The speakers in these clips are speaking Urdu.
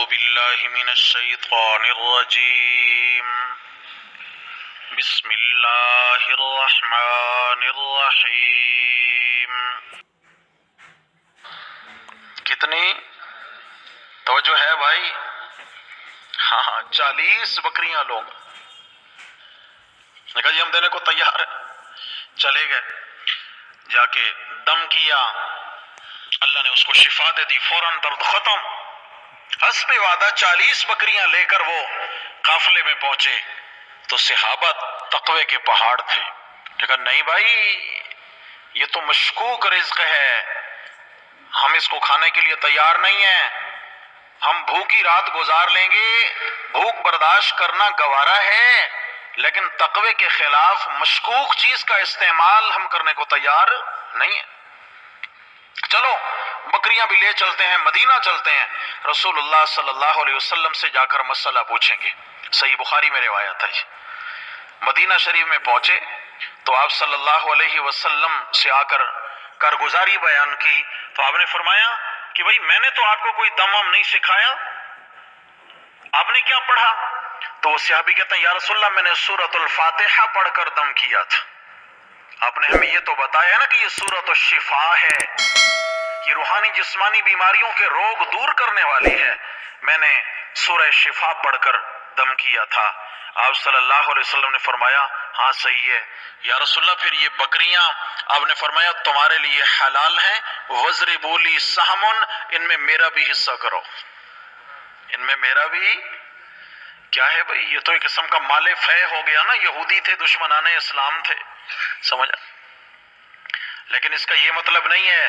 باللہ من الشیطان الرجیم بسم اللہ الرحمن الرحیم۔ کتنی توجہ ہے بھائی؟ ہاں 40 بکریاں لوگ نے کہا جی ہم دینے کو تیار ہیں۔ چلے گئے، جا کے دم کیا، اللہ نے اس کو شفا دے دی، فوراً درد ختم۔ حسب وعدہ 40 بکریاں لے کر وہ قافلے میں پہنچے تو صحابہ تقوی کے پہاڑ تھے۔ کہا نہیں بھائی، یہ تو مشکوک رزق ہے، ہم اس کو کھانے کے لیے تیار نہیں ہیں، ہم بھوکی رات گزار لیں گے، بھوک برداشت کرنا گوارا ہے، لیکن تقوی کے خلاف مشکوک چیز کا استعمال ہم کرنے کو تیار نہیں ہیں۔ چلو بکریاں بھی لے چلتے ہیں، مدینہ چلتے ہیں، رسول اللہ صلی اللہ علیہ وسلم سے جا کر مسئلہ پوچھیں گے۔ صحیح بخاری میں روایت ہے۔ مدینہ شریف میں پہنچے تو آپ صلی اللہ علیہ وسلم سے آ کر کارگزاری بیان کی تو آپ نے فرمایا کہ بھائی میں نے تو آپ کو کوئی دم وم نہیں سکھایا، آپ نے کیا پڑھا؟ تو وہ صحابی کہتے ہیں یا رسول اللہ میں نے سورۃ الفاتحہ پڑھ کر دم کیا تھا۔ آپ نے ہمیں یہ تو بتایا نا کہ یہ سورۃ الشفا ہے، یہ روحانی جسمانی بیماریوں کے روگ دور کرنے والی ہے، میں نے سورہ شفا پڑھ کر دم کیا تھا۔ آپ صلی اللہ علیہ وسلم نے فرمایا ہاں صحیح ہے یا رسول اللہ، پھر یہ بکریاں آپ نے فرمایا تمہارے لیے حلال ہیں، وَاضْرِبُوا لِي سَهْمٌ، ان میں میرا بھی حصہ کرو، ان میں میرا بھی کیا ہے بھائی؟ یہ تو ایک قسم کا مال فے ہو گیا نا، یہودی تھے، دشمنان اسلام تھے، سمجھا؟ لیکن اس کا یہ مطلب نہیں ہے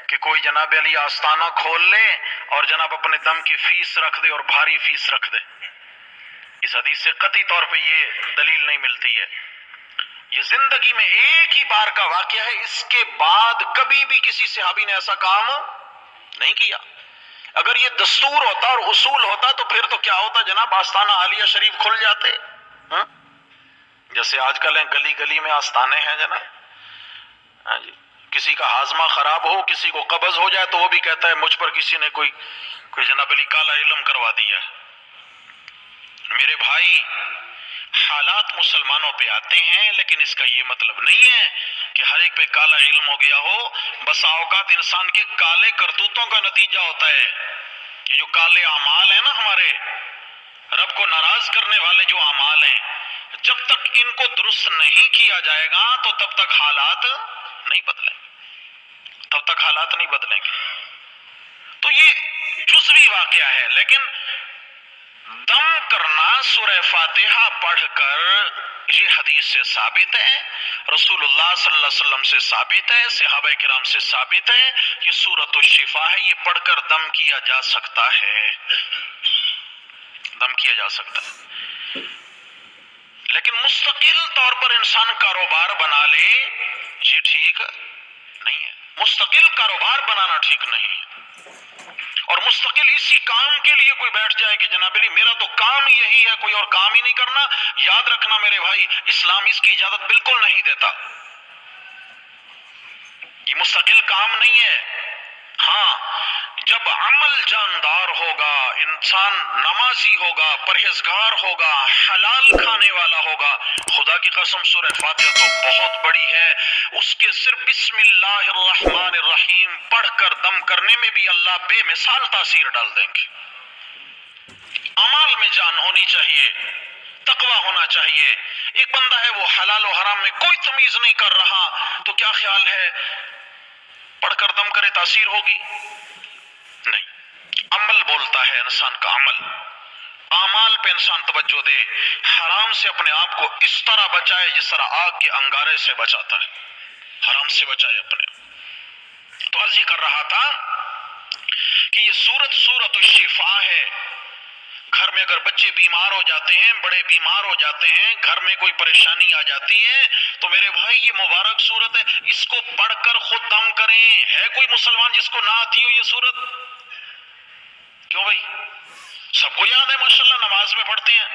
کہ کوئی جناب علی آستانہ کھول لے اور جناب اپنے دم کی فیس رکھ دے اور بھاری فیس رکھ دے۔ اس حدیث سے قطعی طور پہ یہ دلیل نہیں ملتی ہے۔ یہ زندگی میں ایک ہی بار کا واقعہ ہے، اس کے بعد کبھی بھی کسی صحابی نے ایسا کام نہیں کیا۔ اگر یہ دستور ہوتا اور اصول ہوتا تو پھر تو کیا ہوتا جناب، آستانہ عالیہ شریف کھل جاتے، جیسے آج کل ہیں گلی گلی میں آستانے ہیں جناب۔ ہاں جی، کسی کا ہاضمہ خراب ہو، کسی کو قبض ہو جائے تو وہ بھی کہتا ہے مجھ پر کسی نے کوئی جناب علی کالا علم کروا دیا ہے۔ میرے بھائی، حالات مسلمانوں پہ آتے ہیں، لیکن اس کا یہ مطلب نہیں ہے کہ ہر ایک پہ کالا علم ہو گیا ہو۔ بسا اوقات انسان کے کالے کرتوتوں کا نتیجہ ہوتا ہے۔ یہ جو کالے اعمال ہیں نا، ہمارے رب کو ناراض کرنے والے جو اعمال ہیں، جب تک ان کو درست نہیں کیا جائے گا تو تب تک حالات نہیں بدلیں گے، تب تک حالات نہیں بدلیں گے۔ تو یہ جزوی واقعہ ہے، لیکن دم کرنا سورہ فاتحہ پڑھ کر یہ حدیث سے ثابت ہے، رسول اللہ صلی اللہ علیہ وسلم سے ثابت ہے، صحابہ کرام سے ثابت ہے کہ سورۃ الشفا ہے، یہ پڑھ کر دم کیا جا سکتا ہے، دم کیا جا سکتا ہے۔ لیکن مستقل طور پر انسان کاروبار بنا لے، یہ ٹھیک نہیں ہے۔ مستقل کاروبار بنانا ٹھیک نہیں ہے، اور مستقل اسی کام کے لیے کوئی بیٹھ جائے کہ جناب علی میرا تو کام یہی ہے، کوئی اور کام ہی نہیں کرنا، یاد رکھنا میرے بھائی، اسلام اس کی اجازت بالکل نہیں دیتا۔ یہ مستقل کام نہیں ہے۔ ہاں، جب عمل جاندار ہوگا، انسان نمازی ہوگا، پرہیزگار ہوگا، حلال کھانے والا ہوگا، خدا کی قسم سورہ فاتحہ تو بہت بڑی ہے، اس کے صرف بسم اللہ الرحمن الرحیم پڑھ کر دم کرنے میں بھی اللہ بے مثال تاثیر ڈال دیں گے۔ اعمال میں جان ہونی چاہیے، تقوی ہونا چاہیے۔ ایک بندہ ہے وہ حلال و حرام میں کوئی تمیز نہیں کر رہا، تو کیا خیال ہے پڑھ کر دم کرے تاثیر ہوگی؟ نہیں۔ عمل بولتا ہے انسان کا، عمل، اعمال پہ انسان توجہ دے، حرام سے اپنے آپ کو اس طرح بچائے جس طرح آگ کے انگارے سے بچاتا ہے، حرام سے بچائے اپنے۔ تو عرض یہ کر رہا تھا کہ یہ سورۃ الشفا ہے۔ گھر میں اگر بچے بیمار ہو جاتے ہیں، بڑے بیمار ہو جاتے ہیں، گھر میں کوئی پریشانی آ جاتی ہے، تو میرے بھائی یہ مبارک سورت ہے، اس کو پڑھ کر خود دم کریں۔ ہے کوئی مسلمان جس کو نہ آتی ہو یہ سورت؟ کیوں بھائی؟ سب کو یاد ہے ماشاءاللہ، نماز میں پڑھتے ہیں،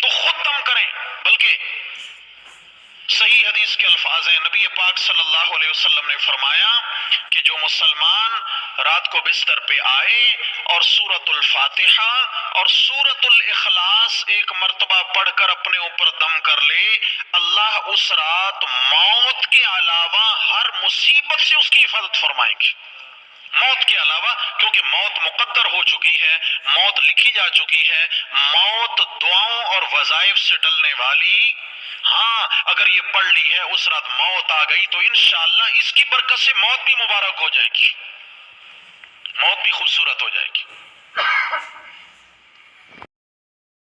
تو خود دم کریں۔ بلکہ صحیح حدیث کے الفاظ ہیں، نبی پاک صلی اللہ علیہ وسلم نے فرمایا کہ جو مسلمان رات کو بستر پہ آئے اور سورۃ الفاتحہ اور سورۃ الاخلاص ایک مرتبہ پڑھ کر اپنے اوپر دم کر لے، اللہ اس رات موت کے علاوہ ہر مصیبت سے اس کی حفاظت فرمائیں گے، موت کے علاوہ، کیونکہ موت مقدر ہو چکی ہے، موت لکھی جا چکی ہے، موت دعاؤں اور وظائف سے ٹلنے والی، ہاں اگر یہ پڑھ لی ہے اس رات موت آ گئی تو انشاءاللہ اس کی برکت سے موت بھی مبارک ہو جائے گی، موت بھی خوبصورت ہو جائے گی۔